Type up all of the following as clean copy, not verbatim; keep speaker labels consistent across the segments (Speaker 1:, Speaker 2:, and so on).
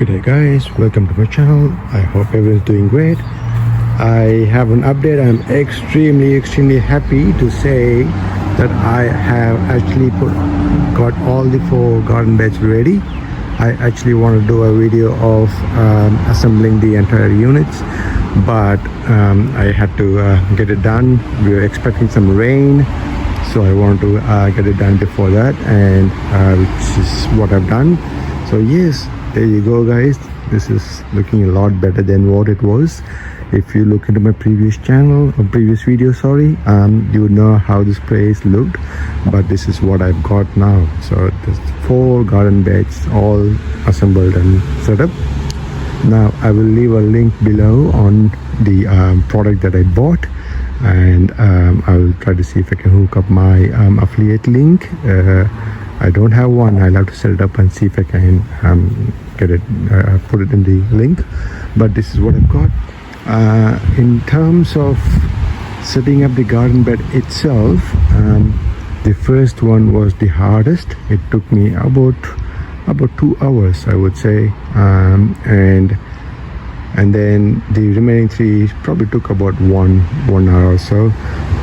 Speaker 1: Good day guys, welcome to my channel. I hope everyone's doing great. I have an update. I'm extremely happy to say that I have actually got all the 4 garden beds ready. I actually want to do a video of assembling the entire units, but I had to get it done. We were expecting some rain, so I want to get it done before that, and which is what I've done. So yes, there you go guys, this is looking a lot better than what it was. If you look into my previous channel or previous video, sorry, you would know how this place looked, but this is what I've got now. So there's 4 garden beds all assembled and set up. Now I will leave a link below on the product that I bought, and I will try to see if I can hook up my affiliate link. I don't have one. I'll have to set it up and see if I can get it, put it in the link. But this is what I've got. In terms of setting up the garden bed itself, the first one was the hardest. It took me about 2 hours, I would say, and then the remaining 3 probably took about one hour or so.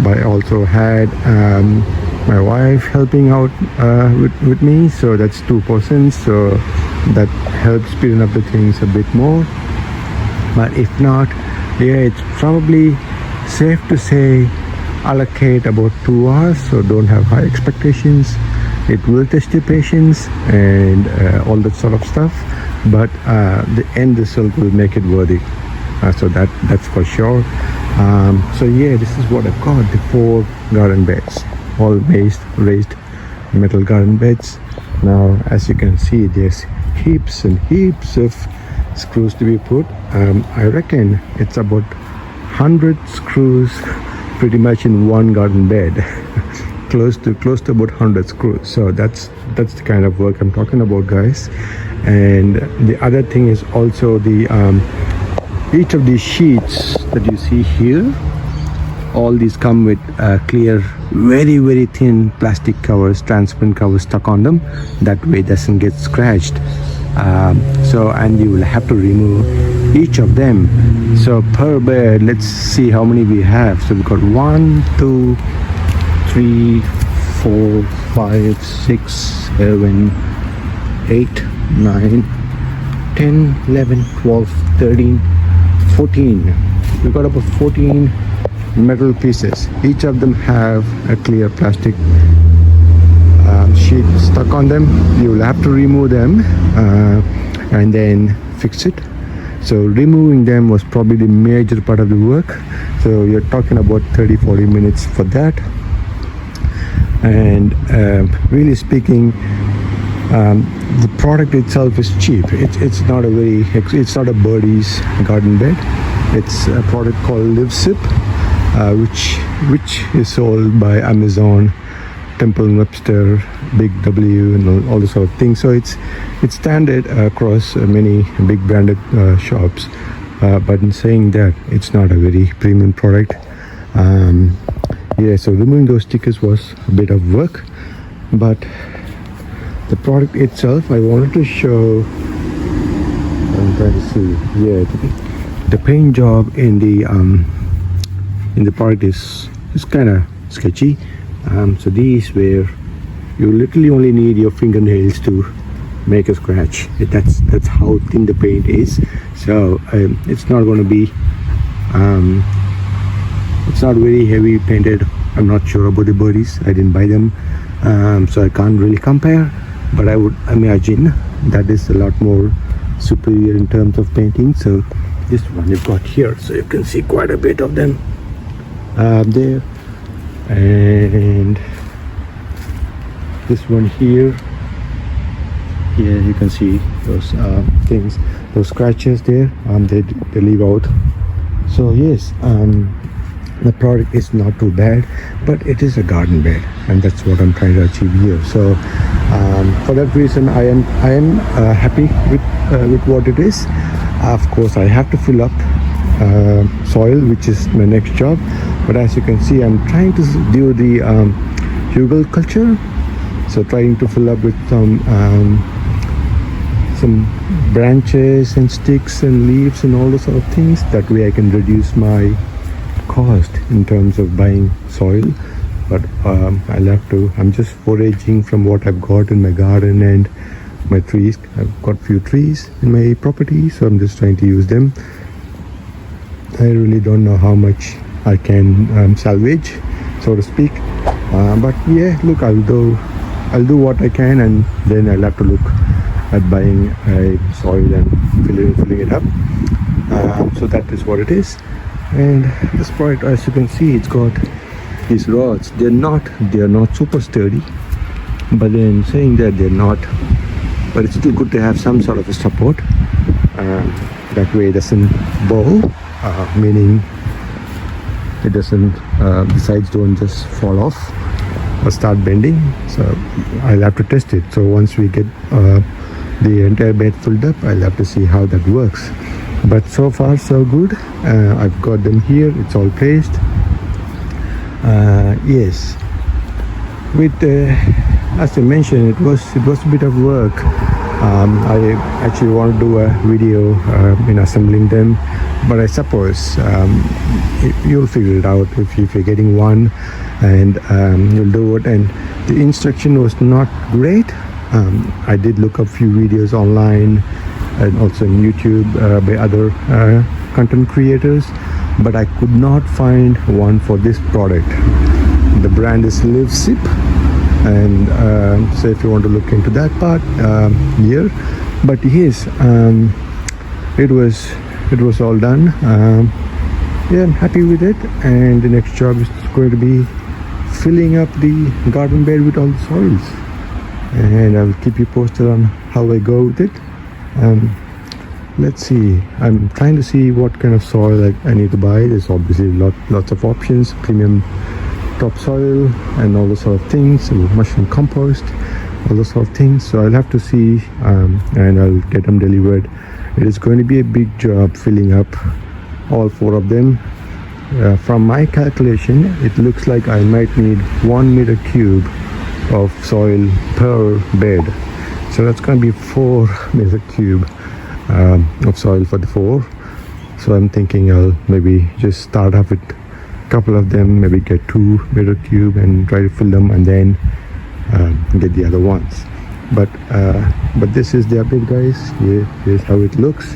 Speaker 1: But I also had my wife helping out with me, so that's 2 persons, so that helps speeding up the things a bit more. But if not, yeah, it's probably safe to say allocate about 2 hours, so don't have high expectations. It will test your patience and all that sort of stuff, but the end result will make it worthy, so that's for sure. So yeah, this is what I've got, the 4 garden beds, all raised metal garden beds. Now as you can see, there's heaps and heaps of screws to be put. I reckon it's about 100 screws pretty much in one garden bed. close to about 100 screws. So that's the kind of work I'm talking about, guys. And the other thing is also the each of these sheets that you see here, all these come with clear, very thin plastic covers, transparent covers stuck on them. That way it doesn't get scratched. So, and you will have to remove each of them. So per bed, let's see how many we have. So we've got 1, 2, 3, 4, 5, 6, 7, 8, 9, 10, 11, 12, 13, 14. We've got about 14 metal pieces. Each of them have a clear plastic sheet stuck on them. You will have to remove them and then fix it. So removing them was probably the major part of the work. So you're talking about 30-40 minutes for that. And really speaking, the product itself is cheap. It's not a Birdie's garden bed. It's a product called Live Sip, which is sold by Amazon, Temple & Webster, Big W, and all this sort of things. So it's standard across many big branded shops. But in saying that, it's not a very premium product. Yeah, so removing those stickers was a bit of work, but the product itself, I wanted to show. I'm trying to see. Yeah, the paint job in the product is kind of sketchy. So these where you literally only need your fingernails to make a scratch. That's how thin the paint is. So it's not going to be it's not very heavy painted. I'm not sure about the Birdies. I didn't buy them, so I can't really compare, but I would imagine that is a lot more superior in terms of painting. So this one you've got here, so you can see quite a bit of them there. And this one here, yeah, you can see those things, those scratches there. They leave out. So yes, the product is not too bad, but it is a garden bed, and that's what I'm trying to achieve here. So for that reason, I am happy with what it is. Of course, I have to fill up soil, which is my next job. But as you can see, I'm trying to do the hugel culture, so trying to fill up with some some branches and sticks and leaves and all those sort of things. That way I can reduce my cost in terms of buying soil. But I'll have to, I'm just foraging from what I've got in my garden and my trees. I've got few trees in my property, so I'm just trying to use them. I really don't know how much I can salvage, so to speak. But yeah, look, I'll do what I can, and then I'll have to look at buying a soil and filling it up. So that is what it is. And this product, as you can see, it's got these rods. They're not super sturdy, but then saying that they're not, but it's still good to have some sort of a support. That way it doesn't bow, meaning it doesn't, the sides don't just fall off or start bending. So I'll have to test it. So once we get the entire bed filled up, I'll have to see how that works. But so far so good. I've got them here, it's all placed. Yes, with as I mentioned, it was a bit of work. I actually want to do a video in assembling them, but I suppose you'll figure it out if you're getting one, and you'll do it. And the instruction was not great. I did look up few videos online and also on YouTube by other content creators, but I could not find one for this product. The brand is Live Sip, and so if you want to look into that part here. But yes, it was all done. Yeah, I'm happy with it, and the next job is going to be filling up the garden bed with all the soils, and I'll keep you posted on how I go with it. Let's see, I'm trying to see what kind of soil I need to buy. There's obviously lots of options, premium topsoil and all those sort of things, mushroom compost, all those sort of things. So I'll have to see, and I'll get them delivered. It is going to be a big job filling up all 4 of them. From my calculation, it looks like I might need 1 meter cube of soil per bed. So that's going to be 4 meter cube of soil for the 4. So I'm thinking I'll maybe just start off with a couple of them, maybe get 2 meter cube and try to fill them, and then get the other ones. But this is the update, guys. Here's how it looks.